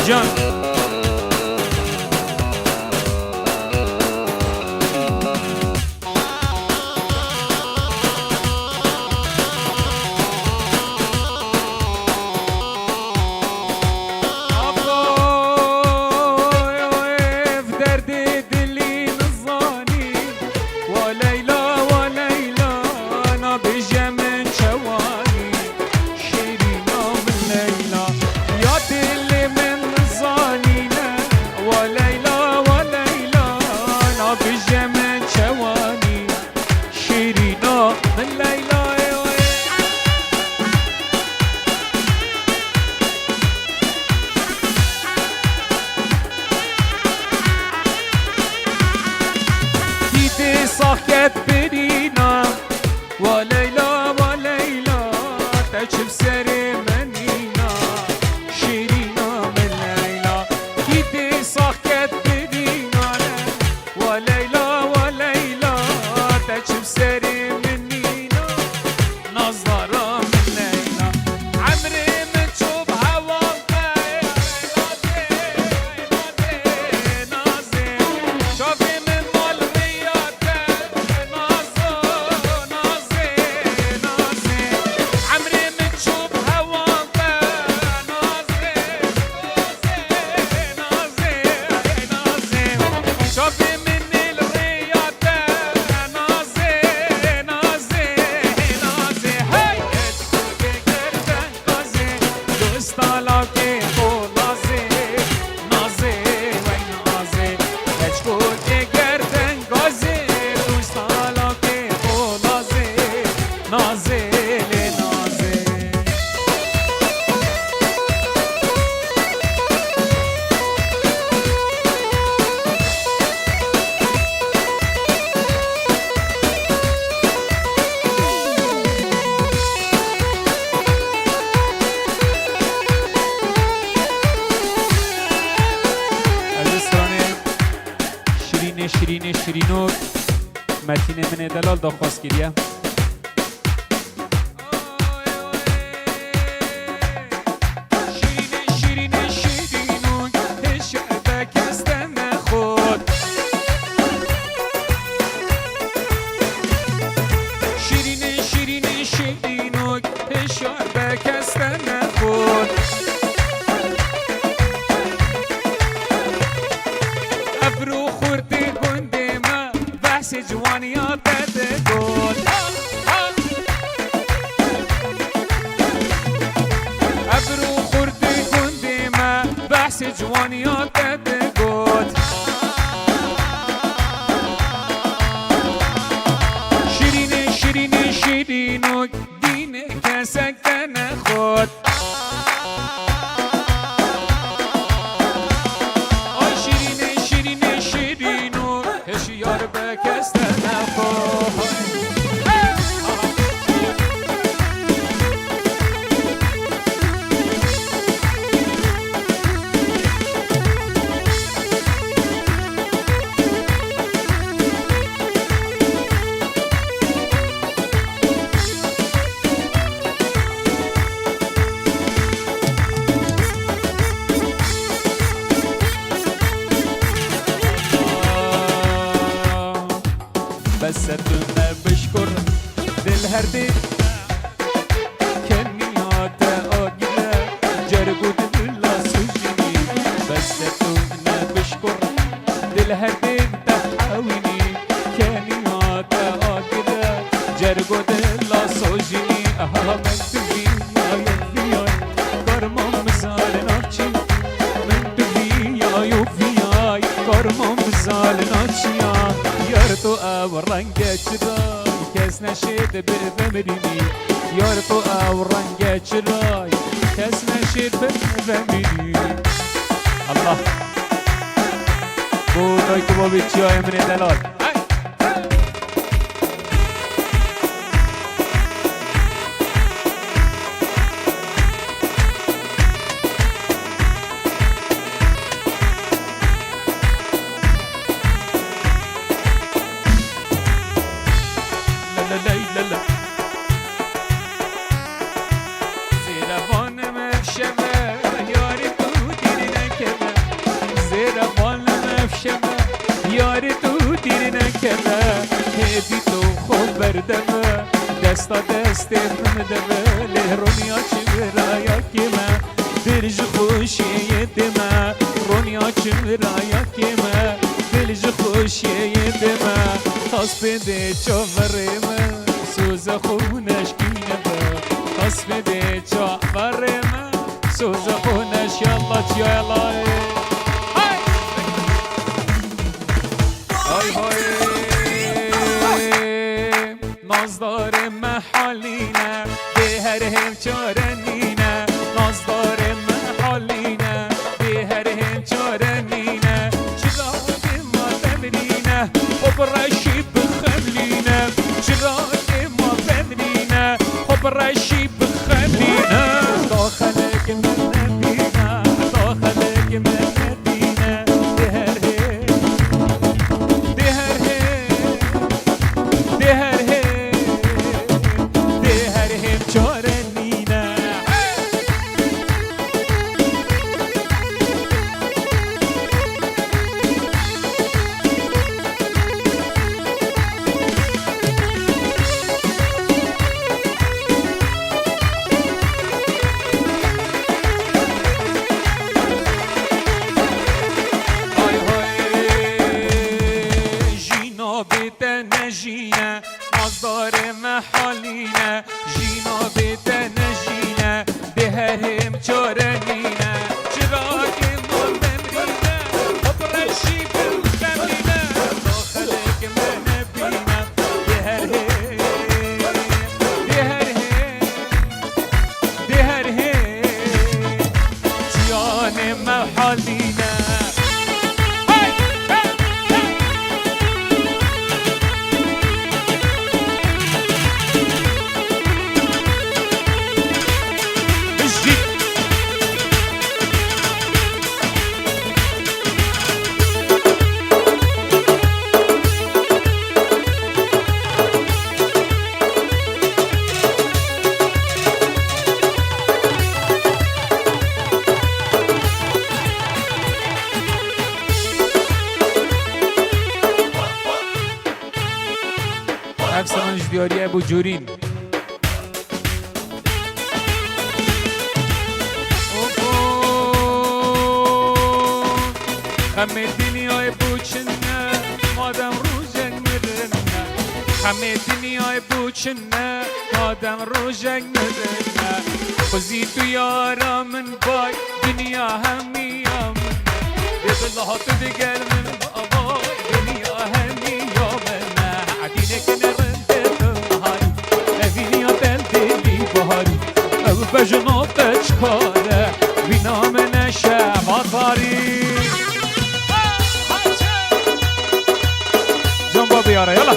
جان ساكت برينا وليلى وليلى تجيب سري منينا شيرينا من ليلى كيدي ساكت برينا وليلى وليلى تجيب سري منينا نظرة من ليلى عمري من تشوف هواك نازل شوفي شیرین شیرینو متین من دلال داخواست گیریه شیرین شیرینو شعبه کستن خود شیرین شیرینو شعبه کستن خود ابرو خورده گنده ما بحث جوانیات بده گل ابرو خورده گنده ما بحث جوانیات بده گل شیرین شیرینو دینه کسک نخود بس الدنيا بشكر للهردي كنيات أجلا جربوا دلا سجني بس الدنيا بشكر للهردي تحاويني كنيات أجلا جربوا دلا سجني من تبي يا يفيا كرمم زالناتشي من تبي يا يفيا كرمم زالناتشي یار تو او رنگ چرای کس نشید بمرینی یار تو او رنگ چرای کس نشید بمرینی الله بونای که با بیچی های من دلال دیر نکمه هدی تو خوب بردمه دستا دست من دمه لهرونیا چی برایا کمه دلج خوشی دمه رونیا چی برایا کمه دلج خوشی دمه خاص بده چاورمه سوز خونش کینه خاص بده چاورمه سوز خونش یالله یالله نازدار محالینه به هر هم چارنینه نازدار محالینه به هر هم چارنینه چراغ ما بمرینه خب رشی بخملینه چراغ ما بمرینه خب رشی بخملینه داخلك من نبینه داخلك من نبینه به هر هم به هر هم به هر هم نجینه نازدار محالینه جینا بده نجینه به هر هم چارنینه چراغ ما بمرینه خب رشی بمرینه داخلك من نبینه به هر هم به هر هم به هر هم جیان محالینه افسانج دیاری ابو جورین همه دنیای بوچنه مادم روزنگ مرنه همه دنیای بوچنه مادم روزنگ مرنه خوزی تو یارا من بای دنیا همیا من بالله تو دیگر من بابای دنیا همیا من عدینه کنه بجنوب چکاره بینام نشه مطاری جنبا بیاره یالا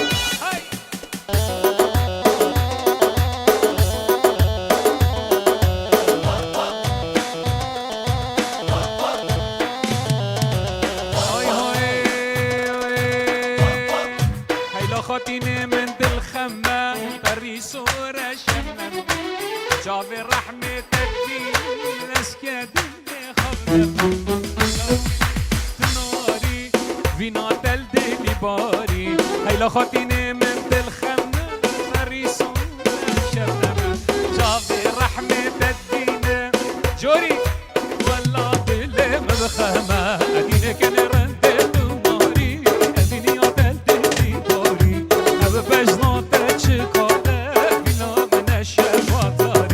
هیلا خاطینه من دل خمه پریس و رشمه جاوی رحمت الدين اسكت خبر تناري فينا دلدلي باري هيلا خاطيني من دل خمنا مريسون شرنا جاوي رحمت الدين جوري والله دل مبخمه اديني كان رندت ماري اديني دلدلي باري اب بجنا تشكاله فينا من الشفاطه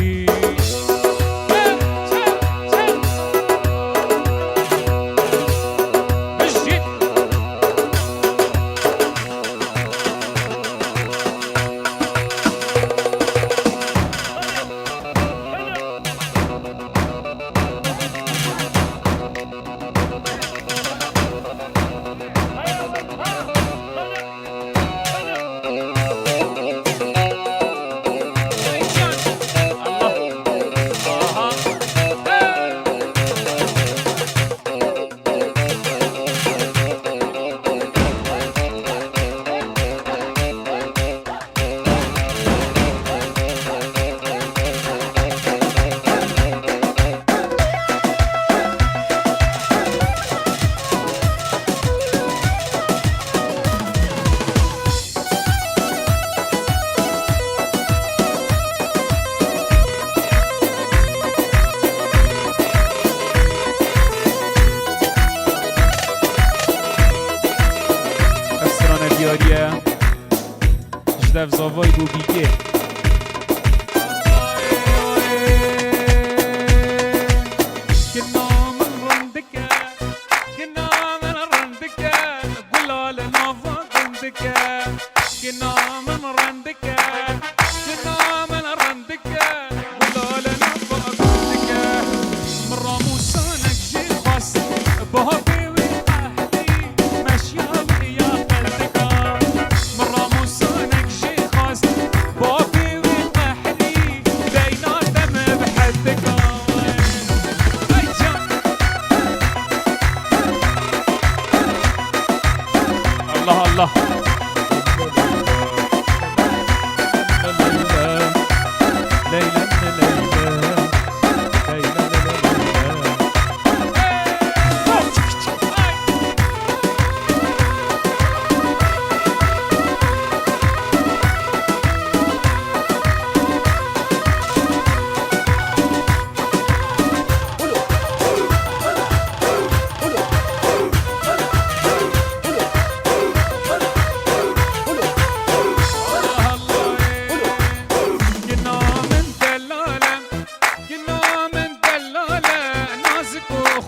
زاوای بو بیگه الله الله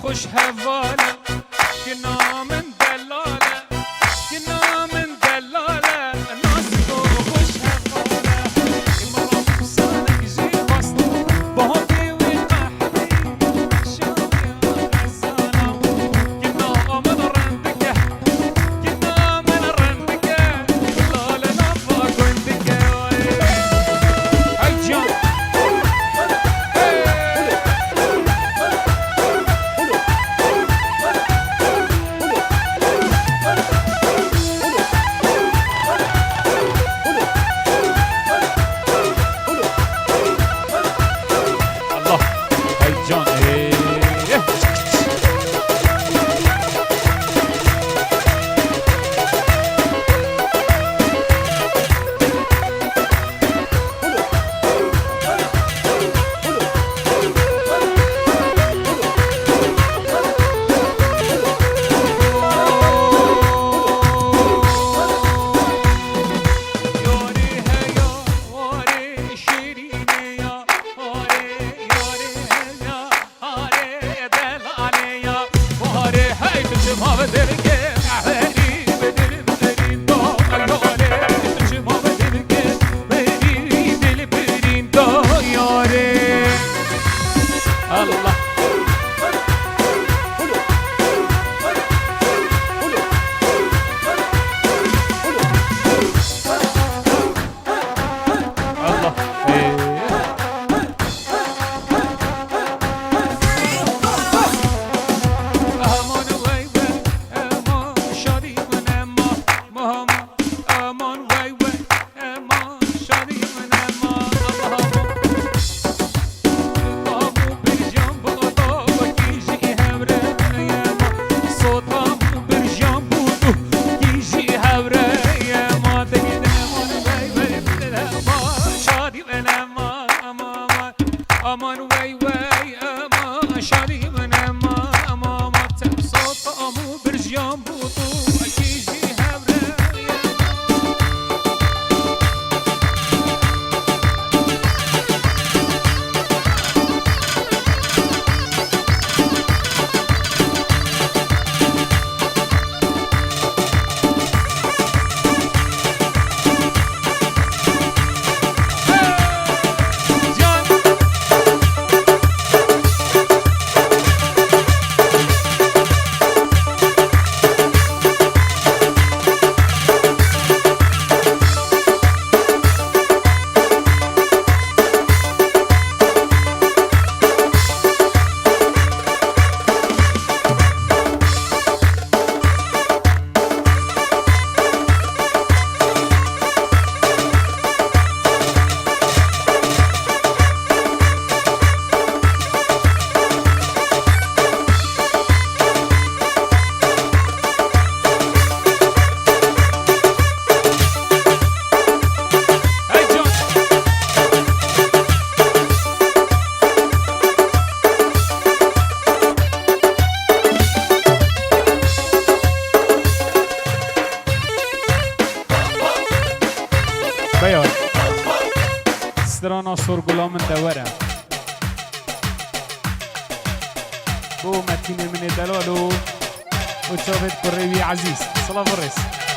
خوش هواله که نامن دلاله که نامن دلاله نازک و خوش هواله که مرا سالک زی خواست با دیوی قحبی شامی غزانا که نامن رندکه که نامن رندکه لاله نفا گندکه ای جان aman vay vay aman şadi من اما اما ما تبسط امو برجام بوطو اكيجي هبره سرگلا من دوره بو متین من دلالو و چاوت کروی عزیز صلاة ورس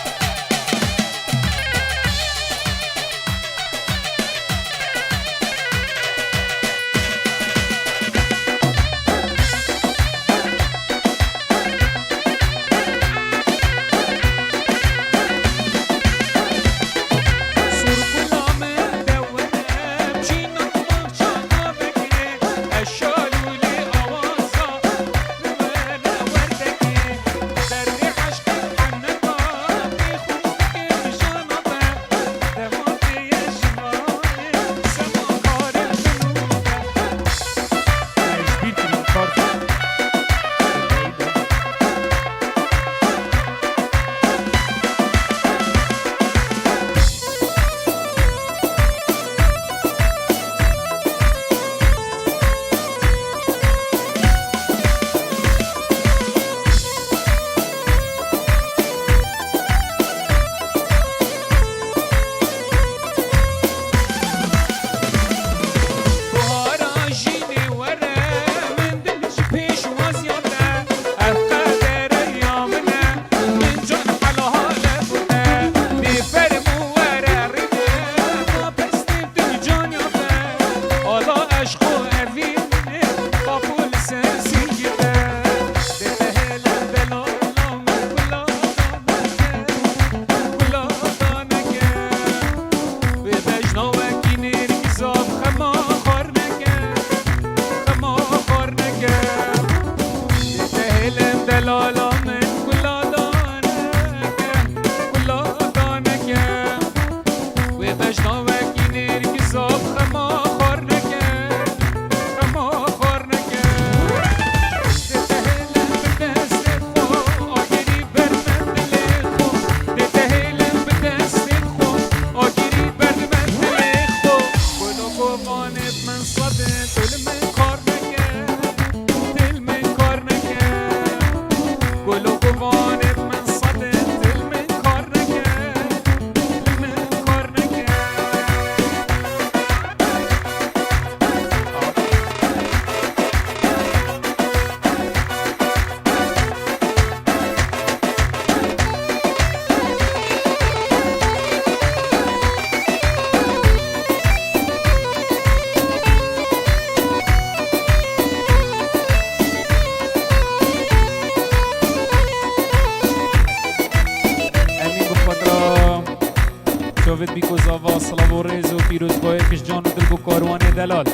جاوید بیکوزاوا صلاح و رز و پیروزگاه کش جان و دل بو کاروان دلال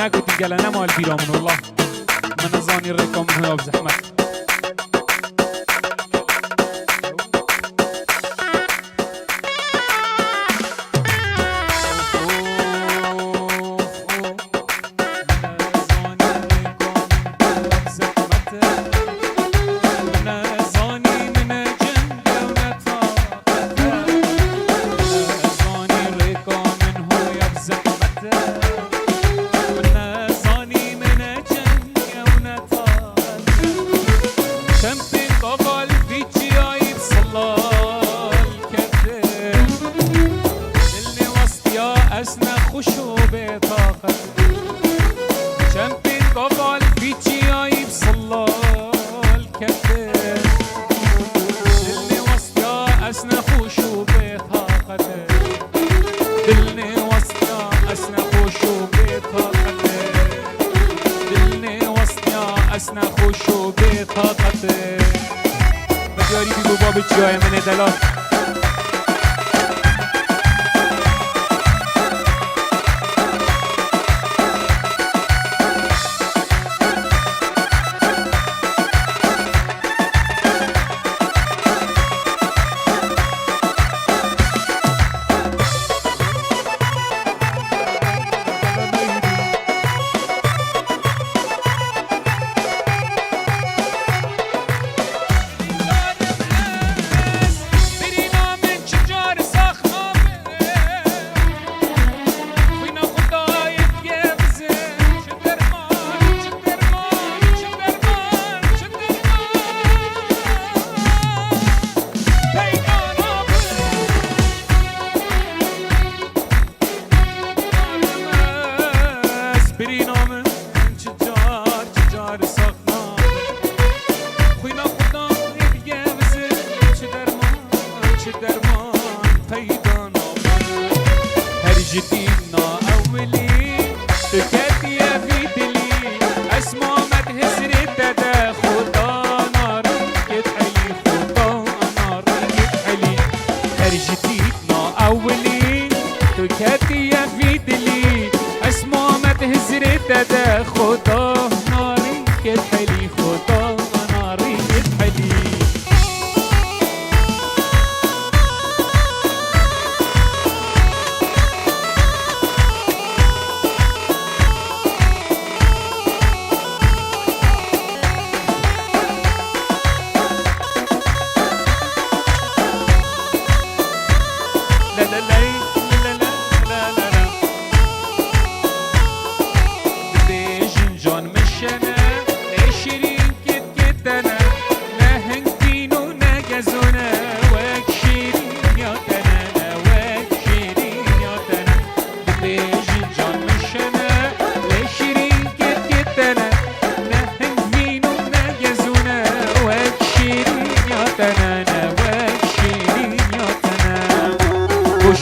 نگو دیگه نمال بیرامون والله من ازانی رکام ها بزحمت ماته بدیاری بی بابا به جای من دلال ده خدا ناری که حلی خدا ناری که حلی لا لا لا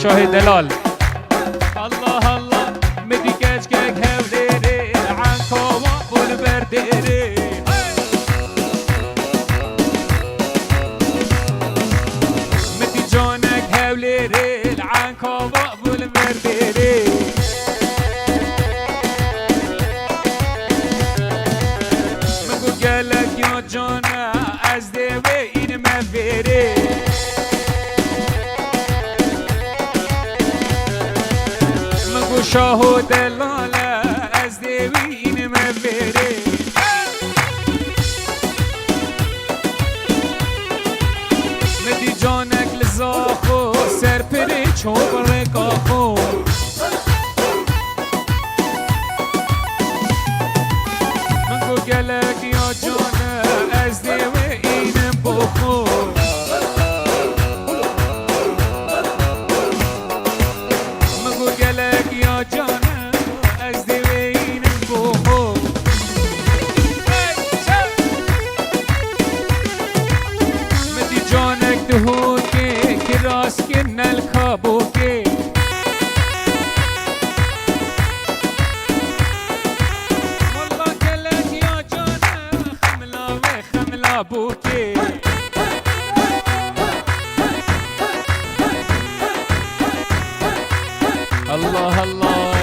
شاهد دلال الله الله مدي كاج كاك هاوليري عنكو وقبل برديري مدي جونك هاوليري عنكو وقبل برديري مقو قالك يا جونا ازدوي این مفيري شاه و دلاله از دوین مبره مدی جانک لزاخو سر پره چوب رکاخو من گو گلک یا جانه از دوین بخو جانا از دوین بخو مدی جانک دهو که راست که نلکابو که والله کلک یا جانا خملا و خملا بو که الله الله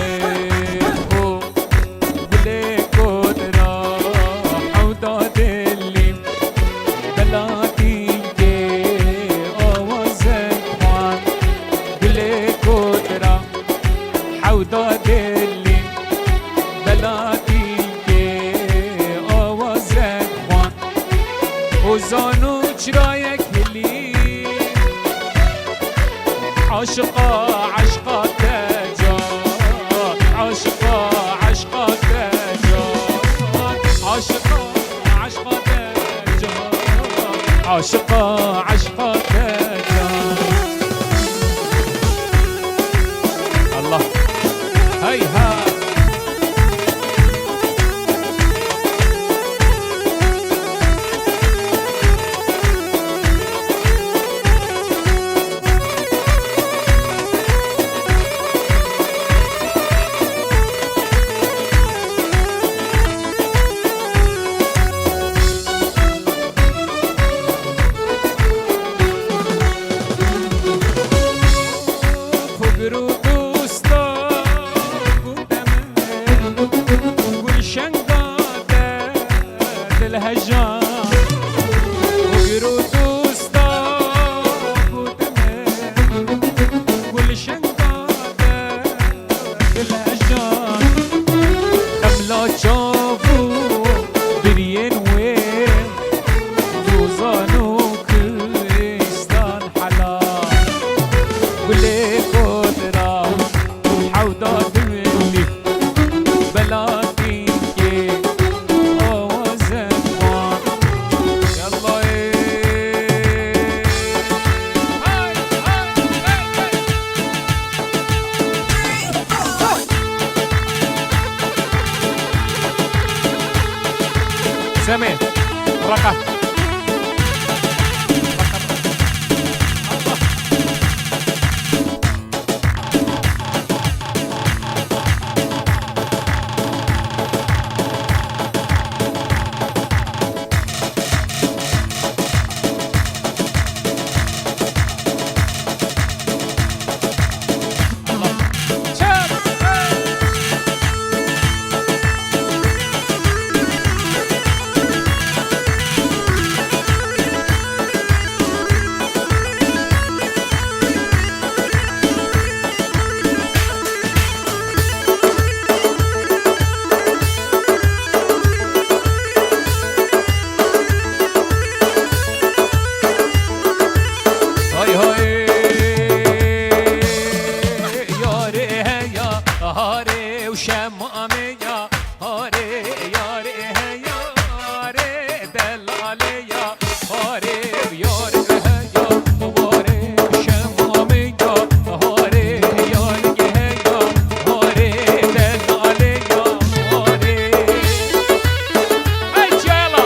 زانو چرایک هلی عاشقا عشقا تجا عاشقا عشقا تجا عاشقا عشقا تجا عاشقا عشقا تجا الله هيها هاره یار هیا مباره شمامه یا هاره یار هیا هاره دلاله یا هاره ای جلا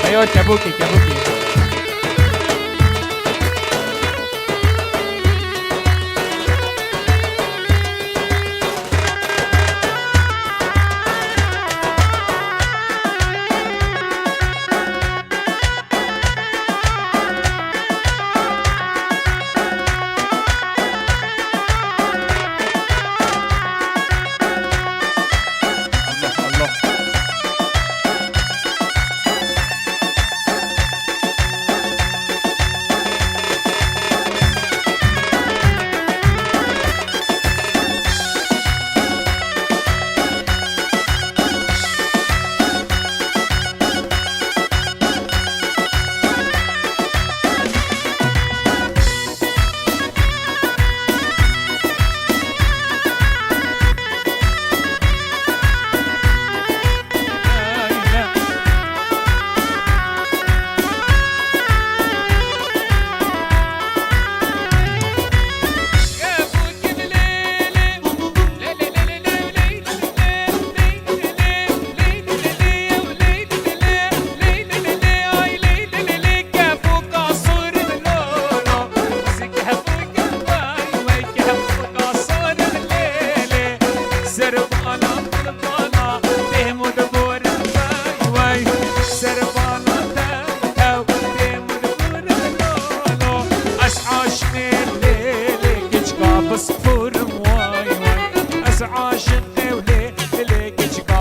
ايوه كابوكي كابوكي الله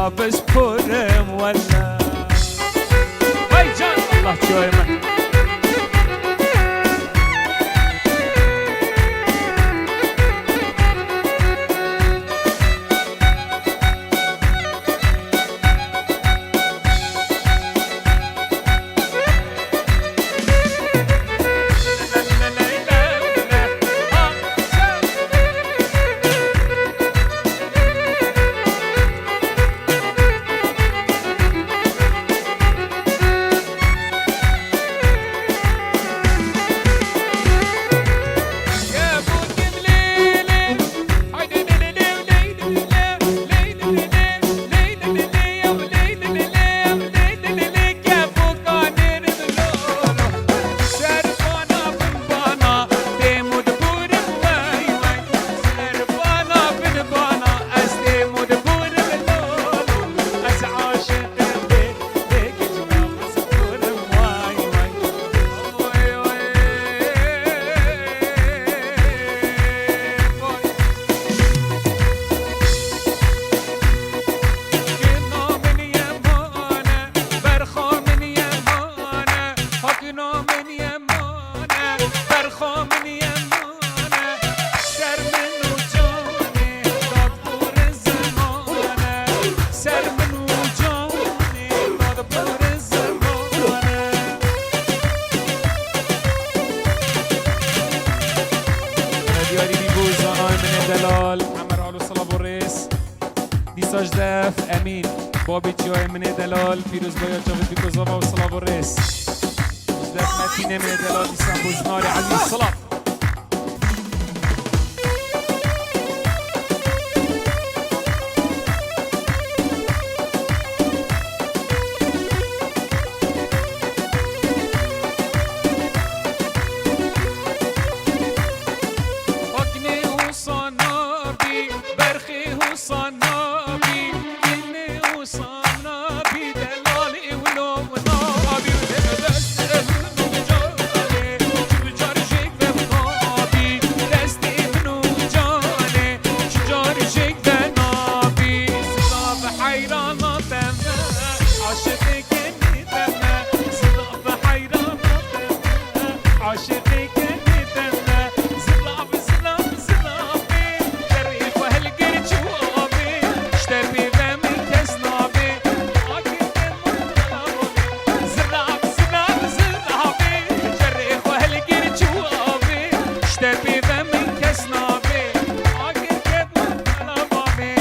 الله بس بورم ولا هاي جان الله شوي من دلال محمد آل صلاب الرئيس ديساج داف امين بابي جاي من دلال فيروز بايا جاوید بيكوزاوا وصلاب الرئيس داف متينه من دلال ديسان بوزناري عزيز صلاب کس نابه آگر که بود لبابه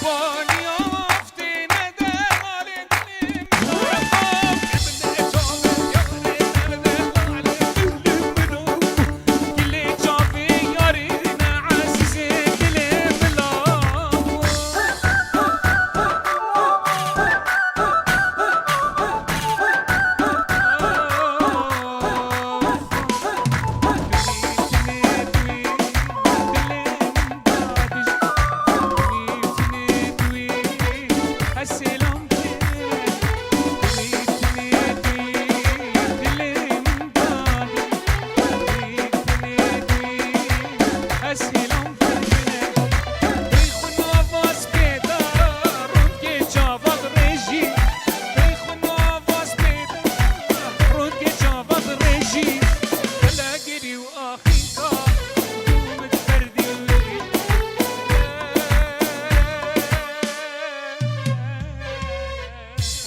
Boy